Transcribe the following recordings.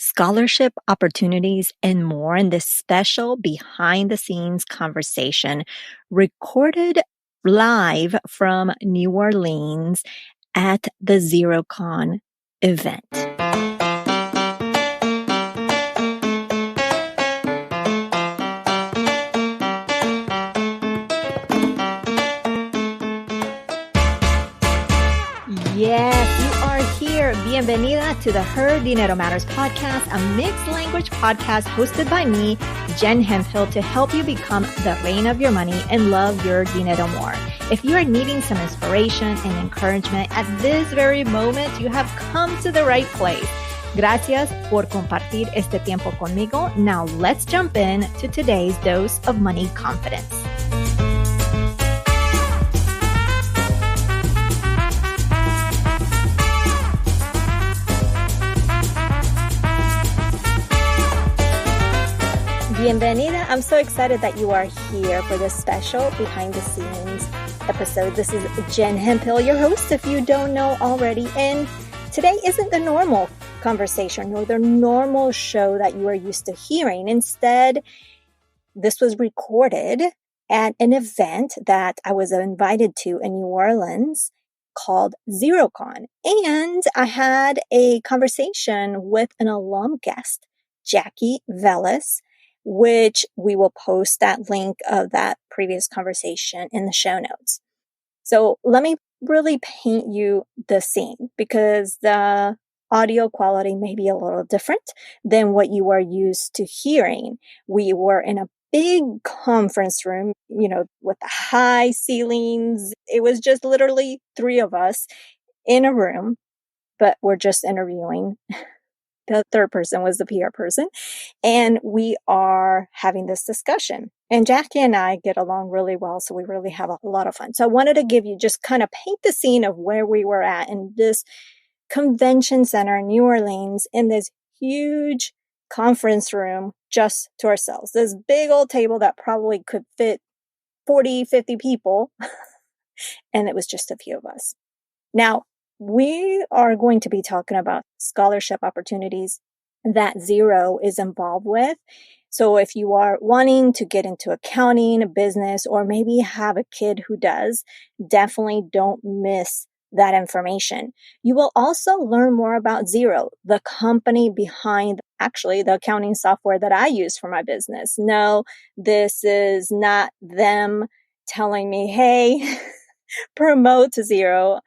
scholarship opportunities, and more in this special behind-the-scenes conversation recorded live from New Orleans at the XeroCon event. Yes, you are here. Bienvenida to the Her Dinero Matters podcast, a mixed language podcast hosted by me, Jen Hemphill, to help you become the reign of your money and love your dinero more. If you are needing some inspiration and encouragement at this very moment, you have come to the right place. Gracias por compartir este tiempo conmigo. Now let's jump in to today's dose of money confidence. Bienvenida. I'm so excited that you are here for this special behind the scenes episode. This is Jen Hemphill, your host, if you don't know already. And today isn't the normal conversation or the normal show that you are used to hearing. Instead, this was recorded at an event that I was invited to in New Orleans called XeroCon. And I had a conversation with an alum guest, Jackie Velez, which we will post that link of that previous conversation in the show notes. So let me really paint you the scene because the audio quality may be a little different than what you are used to hearing. We were in a big conference room, with the high ceilings. It was just literally three of us in a room, but we're just interviewing. The third person was the PR person, and we are having this discussion. And Jackie and I get along really well, so we really have a lot of fun. So I wanted to give you just kind of paint the scene of where we were at in this convention center in New Orleans in this huge conference room just to ourselves. This big old table that probably could fit 40, 50 people, and it was just a few of us. Now, we are going to be talking about scholarship opportunities that Xero is involved with. So if you are wanting to get into accounting, business, or maybe have a kid who does, definitely don't miss that information. You will also learn more about Xero, the company behind actually the accounting software that I use for my business. No, this is not them telling me, hey, promote to Xero.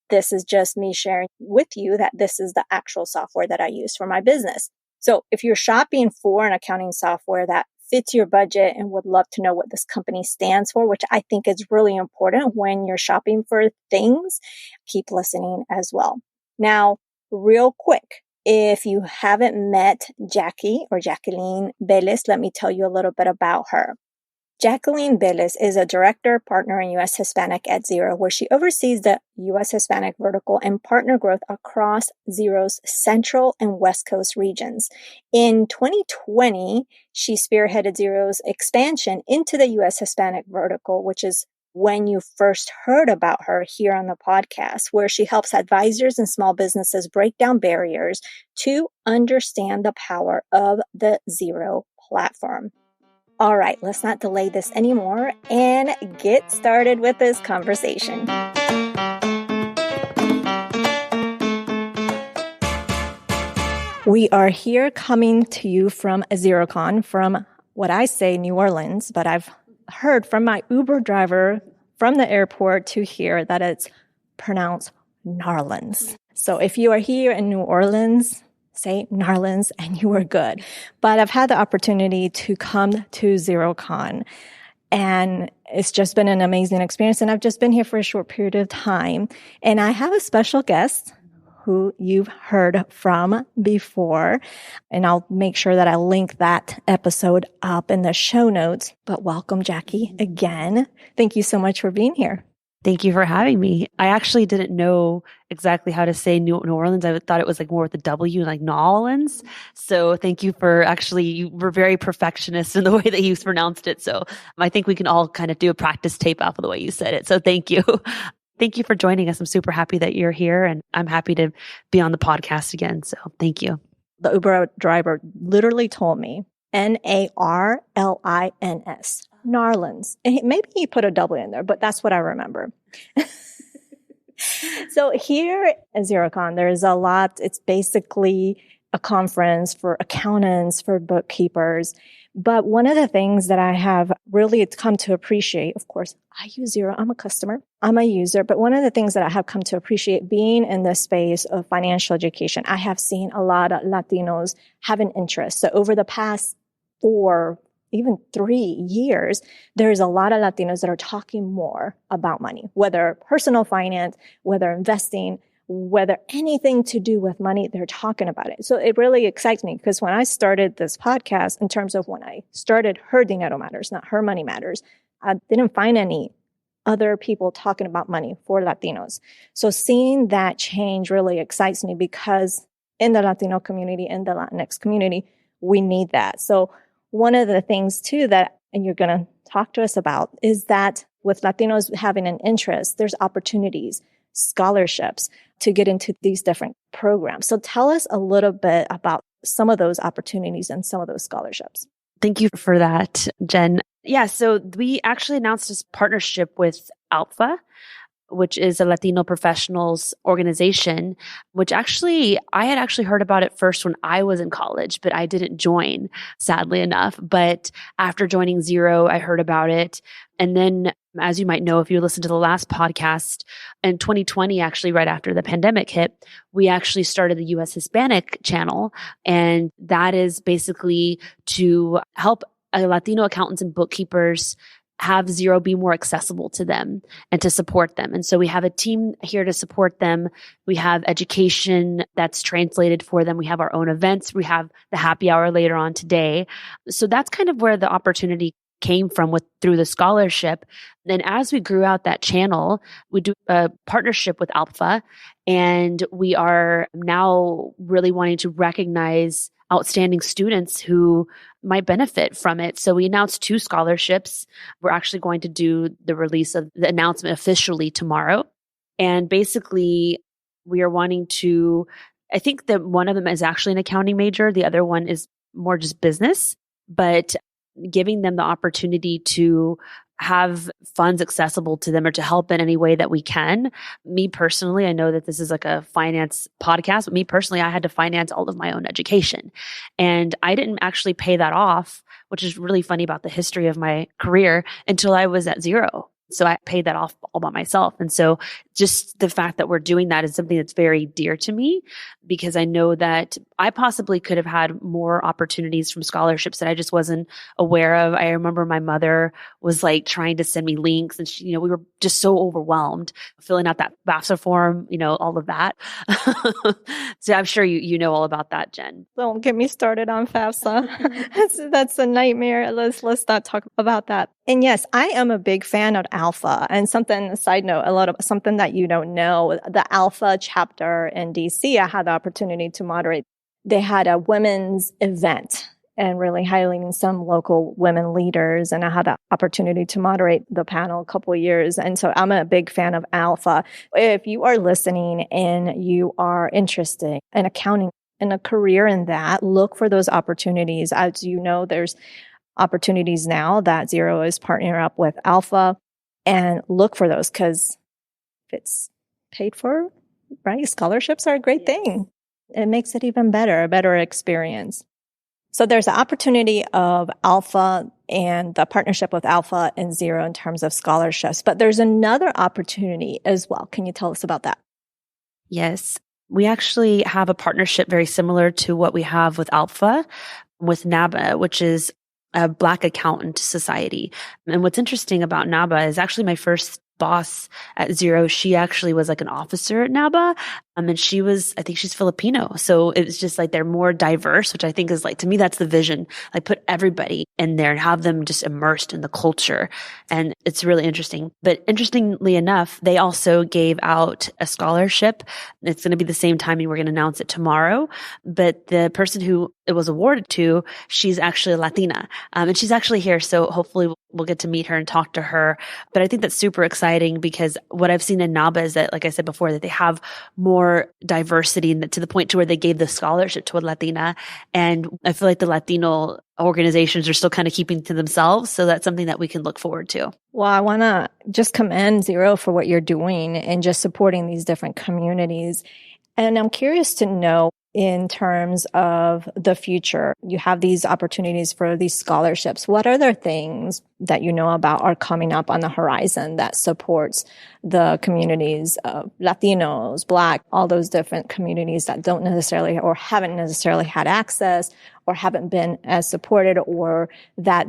This is just me sharing with you that this is the actual software that I use for my business. So if you're shopping for an accounting software that fits your budget and would love to know what this company stands for, which I think is really important when you're shopping for things, keep listening as well. Now, real quick, if you haven't met Jackie or Jackeline Velez, let me tell you a little bit about her. Jackeline Velez is a director partner in US Hispanic at Xero, where she oversees the US Hispanic vertical and partner growth across Xero's Central and West Coast regions. In 2020, she spearheaded Xero's expansion into the US Hispanic vertical, which is when you first heard about her here on the podcast, where she helps advisors and small businesses break down barriers to understand the power of the Xero platform. All right, let's not delay this anymore and get started with this conversation. We are here coming to you from XeroCon, from what I say New Orleans, but I've heard from my Uber driver from the airport to here that it's pronounced Narlands. So if you are here in New Orleans, say Narlands and you are good. But I've had the opportunity to come to XeroCon, and it's just been an amazing experience. And I've just been here for a short period of time. And I have a special guest who you've heard from before. And I'll make sure that I link that episode up in the show notes. But welcome, Jackie, again. Thank you so much for being here. Thank you for having me. I actually didn't know exactly how to say New Orleans. I thought it was like more with the W, like New Orleans. So thank you for you were very perfectionist in the way that you pronounced it. So I think we can all kind of do a practice tape off of the way you said it. So thank you. Thank you for joining us. I'm super happy that you're here, and I'm happy to be on the podcast again. So thank you. The Uber driver literally told me Narlins, Narlins. And maybe he put a double in there, but that's what I remember. So here at XeroCon, there's a lot. It's basically a conference for accountants, for bookkeepers. But one of the things that I have really come to appreciate, of course, I use Xero. I'm a customer. I'm a user. But one of the things that I have come to appreciate being in the space of financial education, I have seen a lot of Latinos have an interest. So over the past 4, even 3 years, there's a lot of Latinos that are talking more about money, whether personal finance, whether investing, whether anything to do with money, they're talking about it. So it really excites me because when I started this podcast, in terms of when I started Her Dinero Matters, not Her Money Matters, I didn't find any other people talking about money for Latinos. So seeing that change really excites me because in the Latino community, in the Latinx community, we need that. So one of the things too that, and you're going to talk to us about, is that with Latinos having an interest, there's opportunities, scholarships to get into these different programs. So tell us a little bit about some of those opportunities and some of those scholarships. Thank you for that, Jen. Yeah, so we actually announced this partnership with Alpha, which is a Latino professionals organization, which actually, I had actually heard about it first when I was in college, but I didn't join, sadly enough. But after joining Xero, I heard about it. And then, as you might know, if you listened to the last podcast, in 2020, actually right after the pandemic hit, we actually started the US Hispanic channel. And that is basically to help Latino accountants and bookkeepers have Xero be more accessible to them and to support them. And so we have a team here to support them. We have education that's translated for them. We have our own events. We have the happy hour later on today. So that's kind of where the opportunity came from through the scholarship. Then as we grew out that channel, we do a partnership with Alpha, and we are now really wanting to recognize outstanding students who might benefit from it. So we announced 2 scholarships. We're actually going to do the release of the announcement officially tomorrow. And basically, we are wanting to, I think that one of them is actually an accounting major. The other one is more just business, but giving them the opportunity to have funds accessible to them or to help in any way that we can. Me personally, I know that this is like a finance podcast, but me personally, I had to finance all of my own education. And I didn't actually pay that off, which is really funny about the history of my career, until I was at Xero. So I paid that off all by myself. And so just the fact that we're doing that is something that's very dear to me, because I know that I possibly could have had more opportunities from scholarships that I just wasn't aware of. I remember my mother was like trying to send me links, and she, we were just so overwhelmed filling out that FAFSA form, all of that. So I'm sure you know all about that, Jen. Don't get me started on FAFSA. That's a nightmare. Let's not talk about that. And yes, I am a big fan of Alpha. And a side note, something that you don't know, the Alpha chapter in DC, I had the opportunity to moderate. They had a women's event and really highlighting some local women leaders. And I had the opportunity to moderate the panel a couple of years. And so I'm a big fan of Alpha. If you are listening and you are interested in accounting and a career in that, look for those opportunities. As you know, there's opportunities now that Xero is partnering up with Alpha, and look for those, because if it's paid for, right? Scholarships are a great thing. It makes it even better, a better experience. So there's the opportunity of Alpha and the partnership with Alpha and Xero in terms of scholarships, but there's another opportunity as well. Can you tell us about that? Yes. We actually have a partnership very similar to what we have with Alpha, with NABA, which is a Black Accountant Society. And what's interesting about NABA is actually my first boss at Xero, she actually was like an officer at NABA. And I think she's Filipino. So it's just like they're more diverse, which I think is like, to me, that's the vision. Like put everybody in there and have them just immersed in the culture. And it's really interesting. But interestingly enough, they also gave out a scholarship. It's going to be the same timing. We're going to announce it tomorrow. But the person who it was awarded to, she's actually a Latina. And she's actually here. So hopefully we'll get to meet her and talk to her. But I think that's super exciting because what I've seen in NABA is that, like I said before, that they have more diversity to the point to where they gave the scholarship to a Latina. And I feel like the Latino organizations are still kind of keeping to themselves. So that's something that we can look forward to. Well, I want to just commend Xero for what you're doing and just supporting these different communities. And I'm curious to know, in terms of the future, you have these opportunities for these scholarships. What other things that you know about are coming up on the horizon that supports the communities of Latinos, Black, all those different communities that don't necessarily or haven't necessarily had access or haven't been as supported, or that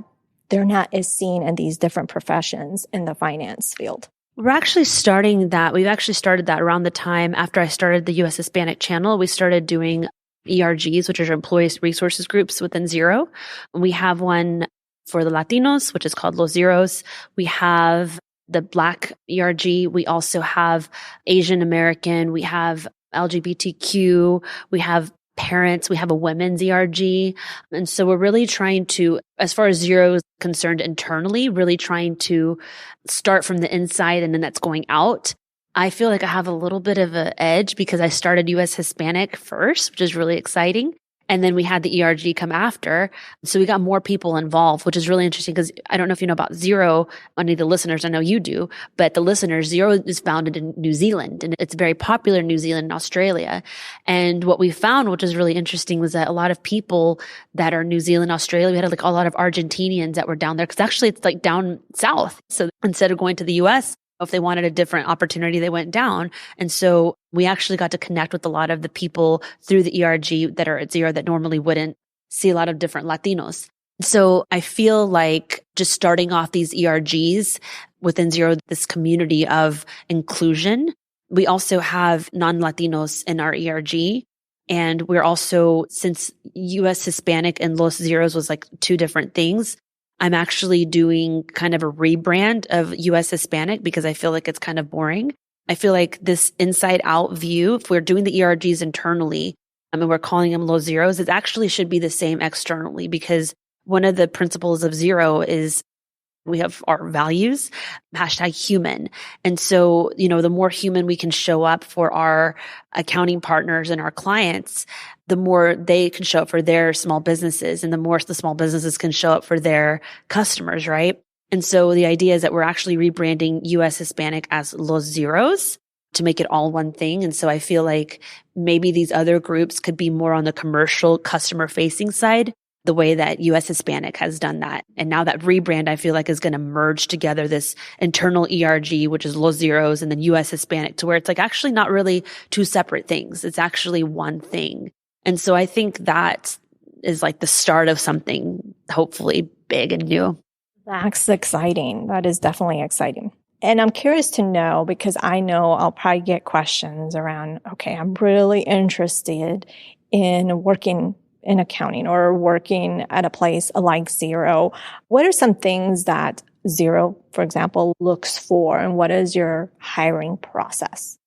they're not as seen in these different professions in the finance field? We're actually starting that. We've actually started that around the time after I started the US Hispanic channel. We started doing ERGs, which are employee resources groups within Xero. We have one for the Latinos, which is called Los Xeros. We have the Black ERG. We also have Asian American. We have LGBTQ. We have parents. We have a women's ERG. And so we're really trying to, as far as Xero is concerned internally, really trying to start from the inside and then that's going out. I feel like I have a little bit of an edge because I started US Hispanic first, which is really exciting. And then we had the ERG come after. So we got more people involved, which is really interesting because I don't know if you know about Xero, any of the listeners, I know you do, but the listeners, Xero is founded in New Zealand and it's very popular in New Zealand and Australia. And what we found, which is really interesting, was that a lot of people that are New Zealand, Australia, we had like a lot of Argentinians that were down there because actually it's like down south. So instead of going to the US, if they wanted a different opportunity, they went down. And so we actually got to connect with a lot of the people through the ERG that are at Xero that normally wouldn't see a lot of different Latinos. So I feel like just starting off these ERGs within Xero, this community of inclusion. We also have non-Latinos in our ERG. And we're also, since US Hispanic and Los Xeros was like two different things, I'm actually doing kind of a rebrand of US Hispanic because I feel like it's kind of boring. I feel like this inside out view, if we're doing the ERGs internally, and we're calling them Los Xeros, it actually should be the same externally because one of the principles of Xero is we have our values, #human. And so, the more human we can show up for our accounting partners and our clients, the more they can show up for their small businesses and the more the small businesses can show up for their customers, right? And so the idea is that we're actually rebranding US Hispanic as Los Xeros to make it all one thing. And so I feel like maybe these other groups could be more on the commercial customer facing side, the way that US Hispanic has done that. And now that rebrand, I feel like is going to merge together this internal ERG, which is Los Xeros, and then US Hispanic, to where it's like actually not really two separate things. It's actually one thing. And so I think that is like the start of something hopefully big and new. That's exciting. That is definitely exciting. And I'm curious to know, because I know I'll probably get questions around, okay, I'm really interested in working in accounting or working at a place like Xero. What are some things that Xero, for example, looks for, and what is your hiring process?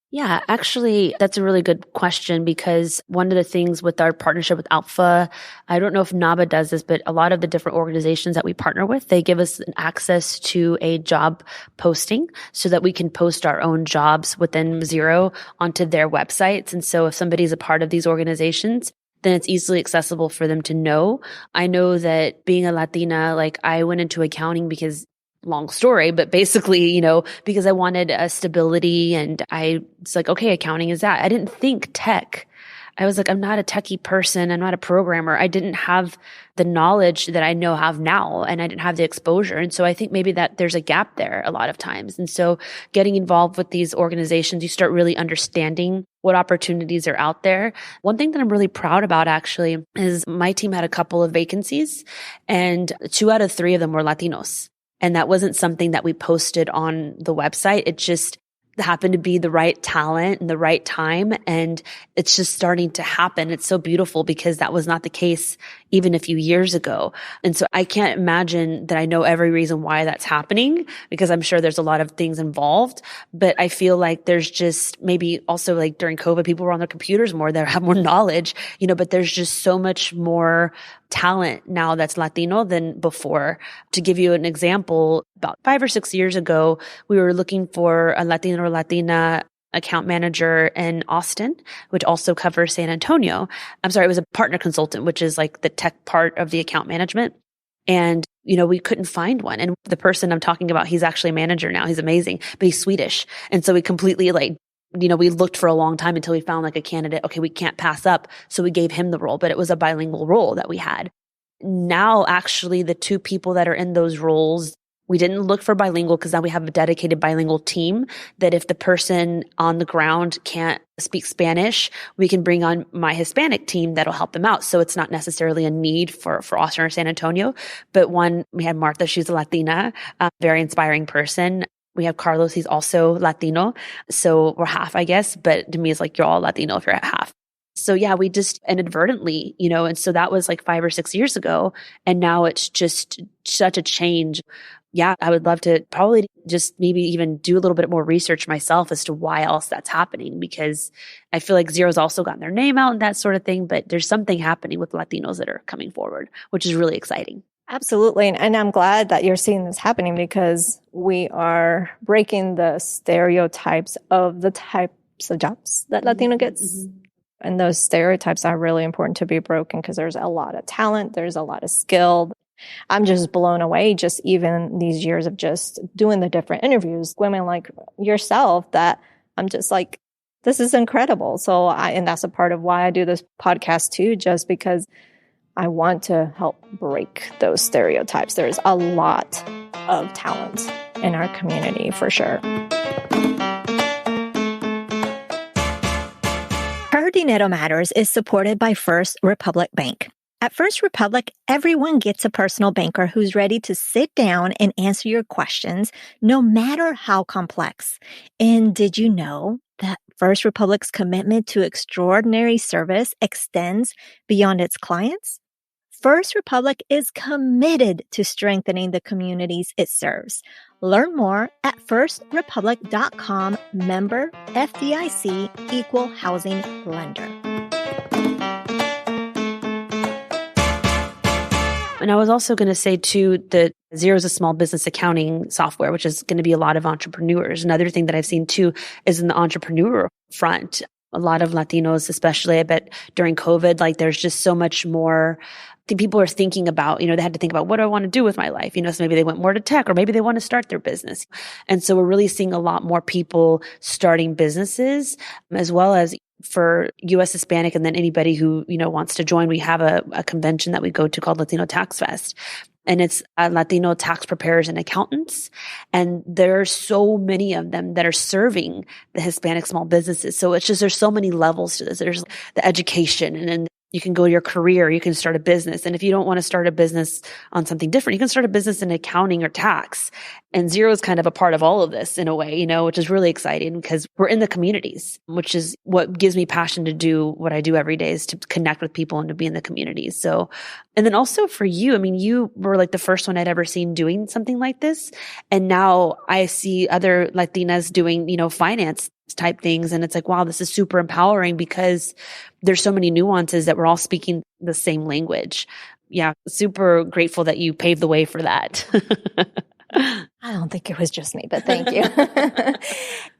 Yeah, actually, that's a really good question because one of the things with our partnership with Alpha, I don't know if NABA does this, but a lot of the different organizations that we partner with, they give us access to a job posting so that we can post our own jobs within Xero onto their websites. And so if somebody's a part of these organizations, then it's easily accessible for them to know. I know that being a Latina, like I went into accounting because long story, but basically, because I wanted a stability and it's like, okay, accounting is that. I didn't think tech. I was like, I'm not a techie person. I'm not a programmer. I didn't have the knowledge that I have now, and I didn't have the exposure. And so I think maybe that there's a gap there a lot of times. And so getting involved with these organizations, you start really understanding what opportunities are out there. One thing that I'm really proud about actually is my team had a couple of vacancies and 2 out of 3 of them were Latinos. And that wasn't something that we posted on the website. It just happened to be the right talent and the right time. And it's just starting to happen. It's so beautiful because that was not the case even a few years ago. And so I can't imagine that I know every reason why that's happening, because I'm sure there's a lot of things involved. But I feel like there's just maybe also like during COVID, people were on their computers more, they have more knowledge, but there's just so much more talent now that's Latino than before. To give you an example, about 5 or 6 years ago, we were looking for a Latino or Latina account manager in Austin, which also covers San Antonio. I'm sorry, it was a partner consultant, which is like the tech part of the account management. And, we couldn't find one. And the person I'm talking about, he's actually a manager now. He's amazing, but he's Swedish. And so we completely we looked for a long time until we found like a candidate. Okay, we can't pass up. So we gave him the role, but it was a bilingual role that we had. Now, actually, the two people that are in those roles, we didn't look for bilingual because now we have a dedicated bilingual team that if the person on the ground can't speak Spanish, we can bring on my Hispanic team that'll help them out. So it's not necessarily a need for Austin or San Antonio. But we had Martha, she's a Latina, very inspiring person. We have Carlos, he's also Latino. So we're half, I guess. But to me, it's like you're all Latino if you're at half. So yeah, we just inadvertently, and so that was like 5 or 6 years ago. And now it's just such a change. Yeah, I would love to probably just maybe even do a little bit more research myself as to why else that's happening, because I feel like Xero's also gotten their name out and that sort of thing, but there's something happening with Latinos that are coming forward, which is really exciting. Absolutely. And I'm glad that you're seeing this happening because we are breaking the stereotypes of the types of jobs that Latino gets. Mm-hmm. And those stereotypes are really important to be broken because there's a lot of talent, there's a lot of skill. I'm just blown away just even these years of just doing the different interviews, women like yourself, that I'm just like, this is incredible. So and that's a part of why I do this podcast too, just because I want to help break those stereotypes. There's a lot of talent in our community for sure. Her Dinero Matters is supported by First Republic Bank. At First Republic, everyone gets a personal banker who's ready to sit down and answer your questions, no matter how complex. And did you know that First Republic's commitment to extraordinary service extends beyond its clients? First Republic is committed to strengthening the communities it serves. Learn more at firstrepublic.com, member FDIC, equal housing lender. And I was also going to say too that Xero is a small business accounting software, which is going to be a lot of entrepreneurs. Another thing that I've seen too is in the entrepreneur front. A lot of Latinos, especially, I bet during COVID, like there's just so much more people are thinking about, they had to think about what do I want to do with my life? So maybe they went more to tech or maybe they want to start their business. And so we're really seeing a lot more people starting businesses, as well as for US Hispanic. And then anybody who, wants to join, we have a convention that we go to called Latino Tax Fest. And it's Latino tax preparers and accountants. And there are so many of them that are serving the Hispanic small businesses. So it's just, there's so many levels to this. There's the education, and then you can go to your career, you can start a business. And if you don't want to start a business on something different, you can start a business in accounting or tax. And Xero is kind of a part of all of this in a way, which is really exciting because we're in the communities, which is what gives me passion to do what I do every day, is to connect with people and to be in the communities. So, and then also for you, you were like the first one I'd ever seen doing something like this. And now I see other Latinas doing, finance type things. And it's like, wow, this is super empowering because there's so many nuances that we're all speaking the same language. Yeah. Super grateful that you paved the way for that. I don't think it was just me, but thank you.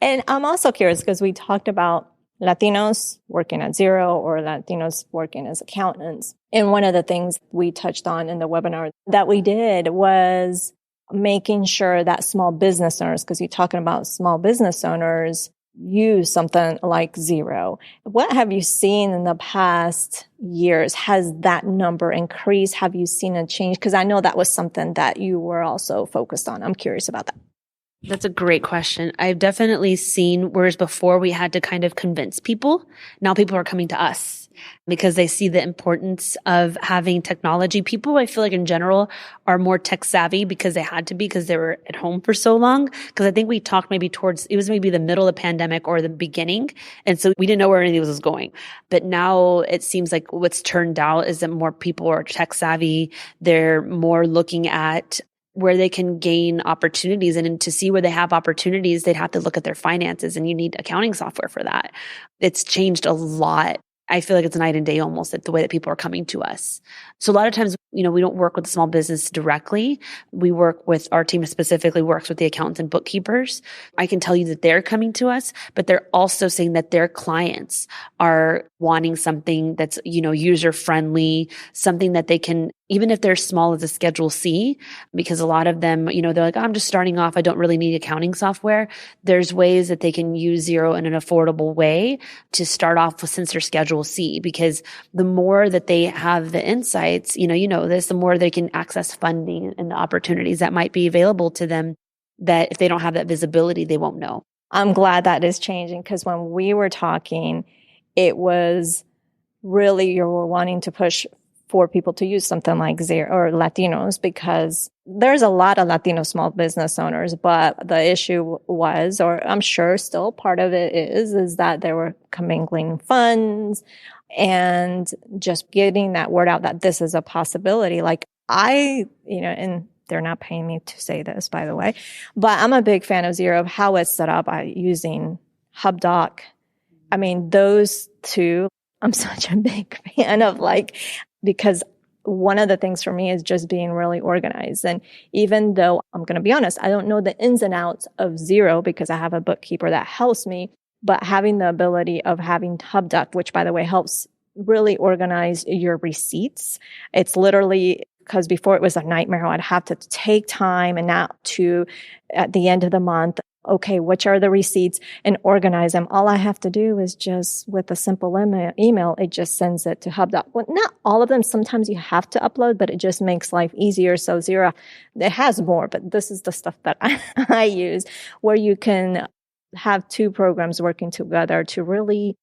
And I'm also curious because we talked about Latinos working at Xero or Latinos working as accountants. And one of the things we touched on in the webinar that we did was making sure that small business owners, because you're talking about small business owners, use something like Xero. What have you seen in the past years? Has that number increased? Have you seen a change? Because I know that was something that you were also focused on. I'm curious about that. That's a great question. I've definitely seen, whereas before we had to kind of convince people, now people are coming to us. because they see the importance of having technology. People, I feel like in general, are more tech savvy because they had to be because they were at home for so long. Because I think we talked maybe it was maybe the middle of the pandemic or the beginning. And so we didn't know where any of this was going. But now it seems like what's turned out is that more people are tech savvy. They're more looking at where they can gain opportunities. And to see where they have opportunities, they'd have to look at their finances, and you need accounting software for that. It's changed a lot. I feel like it's night and day almost at the way that people are coming to us. So a lot of times, we don't work with the small business directly. We work with, our team specifically works with the accountants and bookkeepers. I can tell you that they're coming to us, but they're also saying that their clients are wanting something that's, user friendly, something that they can, even if they're small as a Schedule C, because a lot of them, they're like, I'm just starting off. I don't really need accounting software. There's ways that they can use Xero in an affordable way to start off with, since they're Schedule C, because the more that they have the insights, this, the more they can access funding and the opportunities that might be available to them, that if they don't have that visibility, they won't know. I'm glad that is changing, because when we were talking, it was really you were wanting to push for people to use something like Xero or Latinos, because there's a lot of Latino small business owners, but the issue was, or I'm sure still part of it is that they were commingling funds and just getting that word out that this is a possibility. Like and they're not paying me to say this, by the way, but I'm a big fan of Xero, of how it's set up using HubDoc. I mean, those two, I'm such a big fan of, because one of the things for me is just being really organized. And even though I'm going to be honest, I don't know the ins and outs of Xero because I have a bookkeeper that helps me, but having the ability of having HubDoc, which by the way helps really organize your receipts. It's literally, because before it was a nightmare. I'd have to take time and now at the end of the month, okay, which are the receipts, and organize them. All I have to do is just with a simple email, it just sends it to HubDoc. Well, not all of them. Sometimes you have to upload, but it just makes life easier. So Xero, it has more, but this is the stuff that I use, where you can have two programs working together to really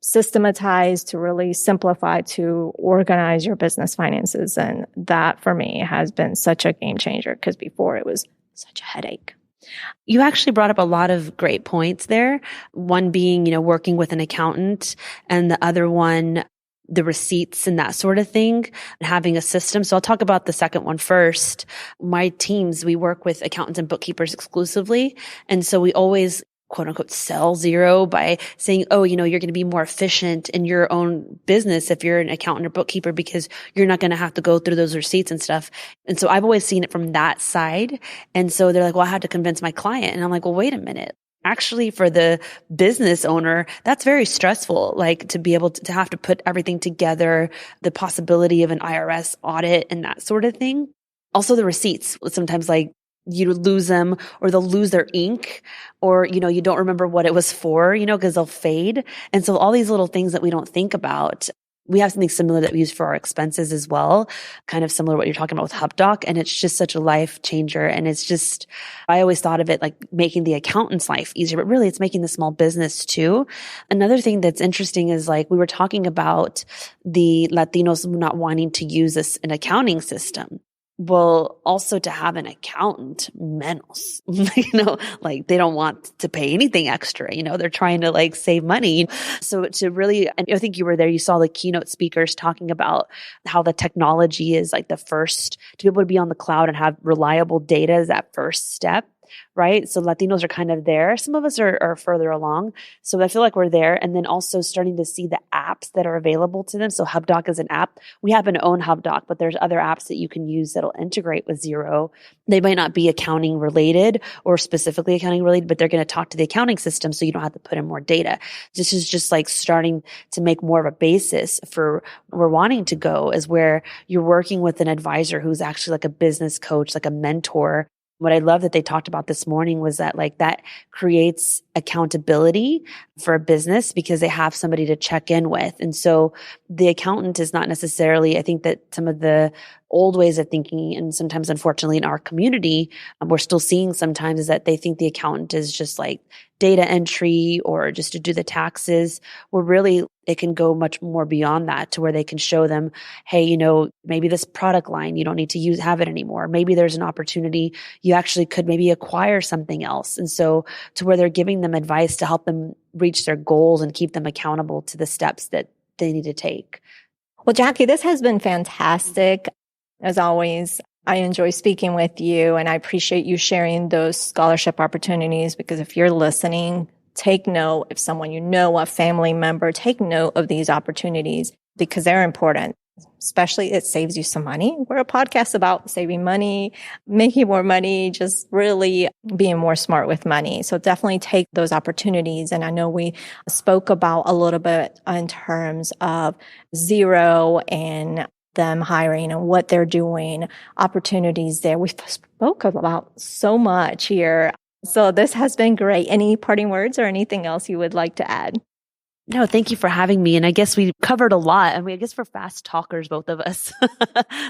systematize, to really simplify, to organize your business finances. And that for me has been such a game changer, because before it was such a headache. You actually brought up a lot of great points there. One being, working with an accountant, and the other one, the receipts and that sort of thing, and having a system. So I'll talk about the second one first. My teams, we work with accountants and bookkeepers exclusively. And so we always, quote unquote, sell Xero by saying, you're going to be more efficient in your own business if you're an accountant or bookkeeper, because you're not going to have to go through those receipts and stuff. And so I've always seen it from that side. And so they're like, well, I had to convince my client. And I'm like, well, wait a minute. Actually, for the business owner, that's very stressful, like to be able to have to put everything together, the possibility of an IRS audit and that sort of thing. Also the receipts, sometimes you lose them, or they'll lose their ink, or, you don't remember what it was for, because they'll fade. And so all these little things that we don't think about. We have something similar that we use for our expenses as well, kind of similar to what you're talking about with HubDoc. And it's just such a life changer. And it's just, I always thought of it like making the accountant's life easier, but really it's making the small business too. Another thing that's interesting is we were talking about the Latinos not wanting to use an accounting system. Well, also to have an accountant, menos, they don't want to pay anything extra, they're trying to save money. So to really, and I think you were there, you saw the keynote speakers talking about how the technology is the first to be able to be on the cloud and have reliable data is that first step. Right? So Latinos are kind of there. Some of us are further along. So I feel like we're there. And then also starting to see the apps that are available to them. So HubDoc is an app. We happen to own HubDoc, but there's other apps that you can use that'll integrate with Xero. They might not be accounting related or specifically accounting related, but they're going to talk to the accounting system so you don't have to put in more data. This is just starting to make more of a basis for where we're wanting to go, is where you're working with an advisor who's actually like a business coach, like a mentor. What I love that they talked about this morning was that that creates accountability for a business because they have somebody to check in with. And so the accountant is not necessarily, I think that some of the old ways of thinking, and sometimes unfortunately in our community, we're still seeing sometimes, is that they think the accountant is just data entry or just to do the taxes. We're really it can go much more beyond that to where they can show them, hey, you know, maybe this product line, you don't need to have it anymore. Maybe there's an opportunity you actually could maybe acquire something else. And so to where they're giving them advice to help them reach their goals and keep them accountable to the steps that they need to take. Well, Jackie, this has been fantastic. As always, I enjoy speaking with you, and I appreciate you sharing those scholarship opportunities, because if you're listening, take note. If someone you know, a family member, take note of these opportunities because they're important. Especially, it saves you some money. We're a podcast about saving money, making more money, just really being more smart with money. So definitely take those opportunities. And I know we spoke about a little bit in terms of Xero and them hiring and what they're doing, opportunities there. We spoke about so much here. So this has been great. Any parting words or anything else you would like to add? No, thank you for having me. And I guess we covered a lot. I guess we're fast talkers, both of us.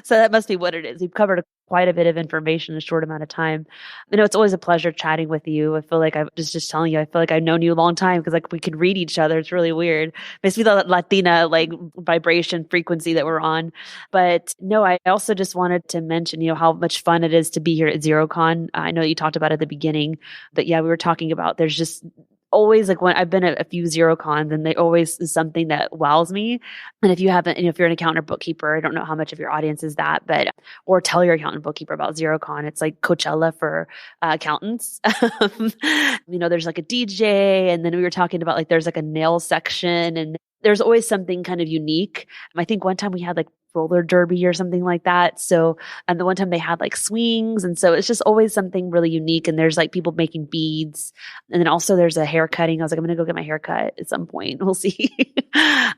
So that must be what it is. We've covered quite a bit of information in a short amount of time. You know, it's always a pleasure chatting with you. I feel like I was just telling you, I feel like I've known you a long time because like we could read each other. It's really weird. Makes me the Latina like vibration frequency that we're on. But no, I also just wanted to mention, you know, how much fun it is to be here at XeroCon. I know you talked about it at the beginning, but yeah, we were talking about there's just always like when I've been at a few XeroCons and they always is something that wows me. And if you haven't, you know, if you're an accountant or bookkeeper, I don't know how much of your audience is that, but, or tell your accountant bookkeeper about XeroCon. It's like Coachella for accountants. You know, there's like a DJ, and then we were talking about like, there's like a nail section, and there's always something kind of unique. I think one time we had like roller derby or something like that. So, and the one time they had like swings. And so it's just always something really unique. And there's like people making beads. And then also there's a hair cutting. I was like, I'm going to go get my hair cut at some point. We'll see.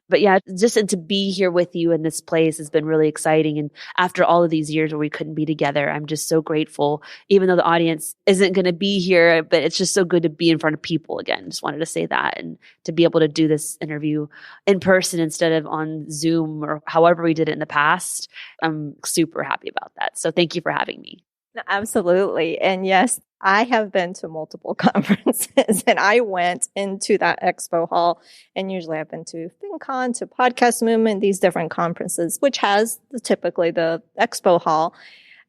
But yeah, just and to be here with you in this place has been really exciting. And after all of these years where we couldn't be together, I'm just so grateful, even though the audience isn't going to be here, but it's just so good to be in front of people again. Just wanted to say that, and to be able to do this interview in person instead of on Zoom or however we did it in the past. I'm super happy about that. So thank you for having me. Absolutely. And yes, I have been to multiple conferences, and I went into that expo hall, and usually I've been to FinCon, to Podcast Movement, these different conferences, which has typically the expo hall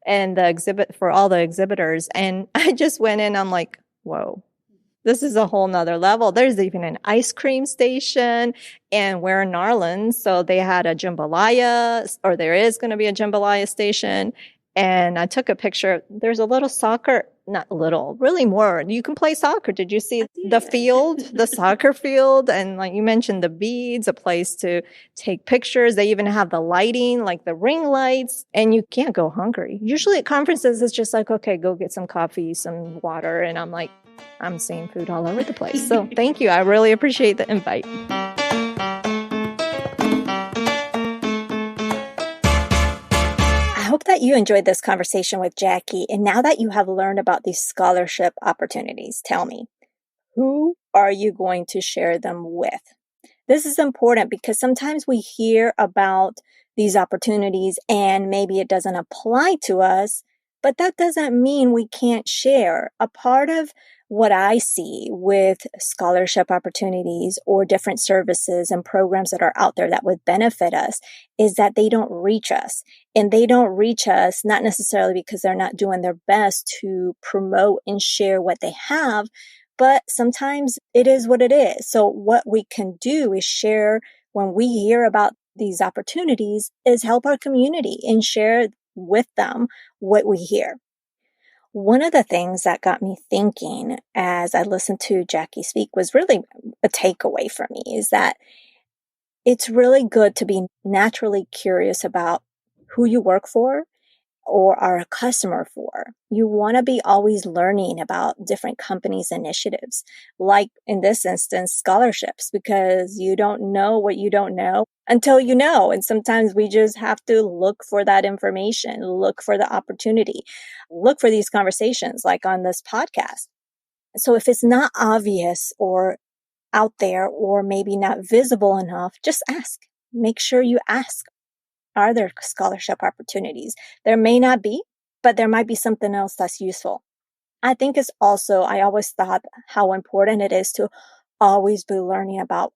and the exhibit for all the exhibitors. And I just went in, I'm like, whoa, this is a whole nother level. There's even an ice cream station, and we're in Narland. So they had a jambalaya, or there is going to be a jambalaya station. And I took a picture. There's a little soccer, not little, really more. You can play soccer. Did you see the field, the soccer field? And like you mentioned, the beads, a place to take pictures. They even have the lighting, like the ring lights, and you can't go hungry. Usually at conferences, it's just like, okay, go get some coffee, some water. And I'm like, I'm seeing food all over the place. So thank you. I really appreciate the invite. I hope that you enjoyed this conversation with Jackie. And now that you have learned about these scholarship opportunities, tell me, who are you going to share them with? This is important because sometimes we hear about these opportunities and maybe it doesn't apply to us, but that doesn't mean we can't share. A part of what I see with scholarship opportunities or different services and programs that are out there that would benefit us is that they don't reach us. And they don't reach us not necessarily because they're not doing their best to promote and share what they have, but sometimes it is what it is. So what we can do is share when we hear about these opportunities is help our community and share with them what we hear. One of the things that got me thinking as I listened to Jackie speak was really a takeaway for me is that it's really good to be naturally curious about who you work for or are a customer for. You want to be always learning about different companies' initiatives, like in this instance, scholarships, because you don't know what you don't know until you know. And sometimes we just have to look for that information, look for the opportunity, look for these conversations like on this podcast. So if it's not obvious or out there or maybe not visible enough, just ask. Make sure you ask. Are there scholarship opportunities? There may not be, but there might be something else that's useful. I think it's also, I always thought how important it is to always be learning about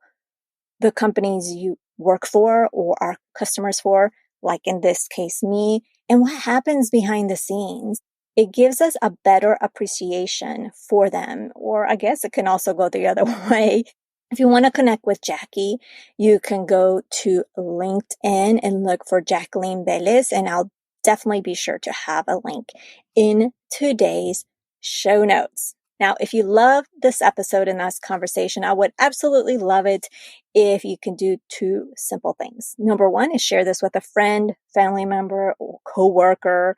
the companies you work for or are customers for, like in this case, me, and what happens behind the scenes. It gives us a better appreciation for them, or I guess it can also go the other way. If you want to connect with Jackie, you can go to LinkedIn and look for Jackeline Velez, and I'll definitely be sure to have a link in today's show notes. Now, if you love this episode and this conversation, I would absolutely love it if you can do two simple things. Number one is share this with a friend, family member, or coworker,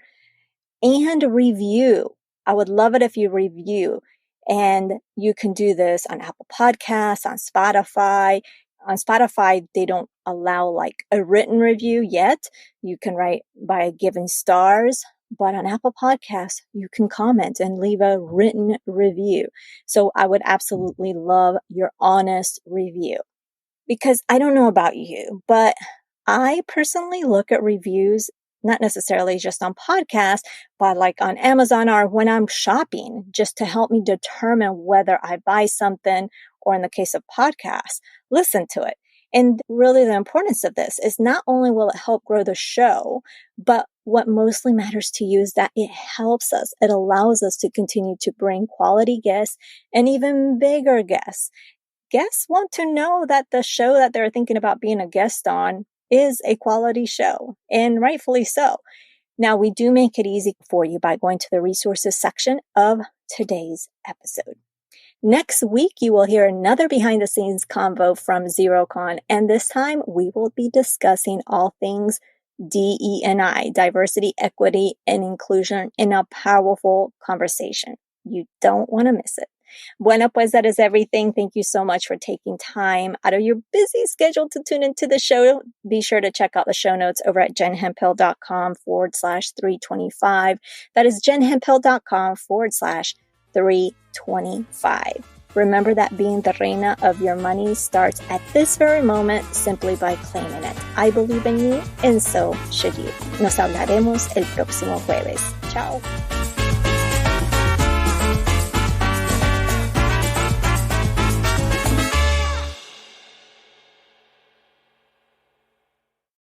and review. I would love it if you review. And you can do this on Apple Podcasts, on Spotify. On Spotify, they don't allow like a written review yet. You can write by giving stars, but on Apple Podcasts, you can comment and leave a written review. So I would absolutely love your honest review, because I don't know about you, but I personally look at reviews not necessarily just on podcasts, but like on Amazon or when I'm shopping, just to help me determine whether I buy something, or in the case of podcasts, listen to it. And really the importance of this is not only will it help grow the show, but what mostly matters to you is that it helps us. It allows us to continue to bring quality guests and even bigger guests. Guests want to know that the show that they're thinking about being a guest on is a quality show, and rightfully so. Now, we do make it easy for you by going to the resources section of today's episode. Next week, you will hear another behind the scenes convo from XeroCon, and this time we will be discussing all things DE&I, diversity, equity, and inclusion, in a powerful conversation. You don't want to miss it. Bueno, pues that is everything. Thank you so much for taking time out of your busy schedule to tune into the show. Be sure to check out the show notes over at jenhemphill.com/325. That is jenhemphill.com/325. Remember that being the reina of your money starts at this very moment simply by claiming it. I believe in you, and so should you. Nos hablaremos el próximo jueves. Ciao.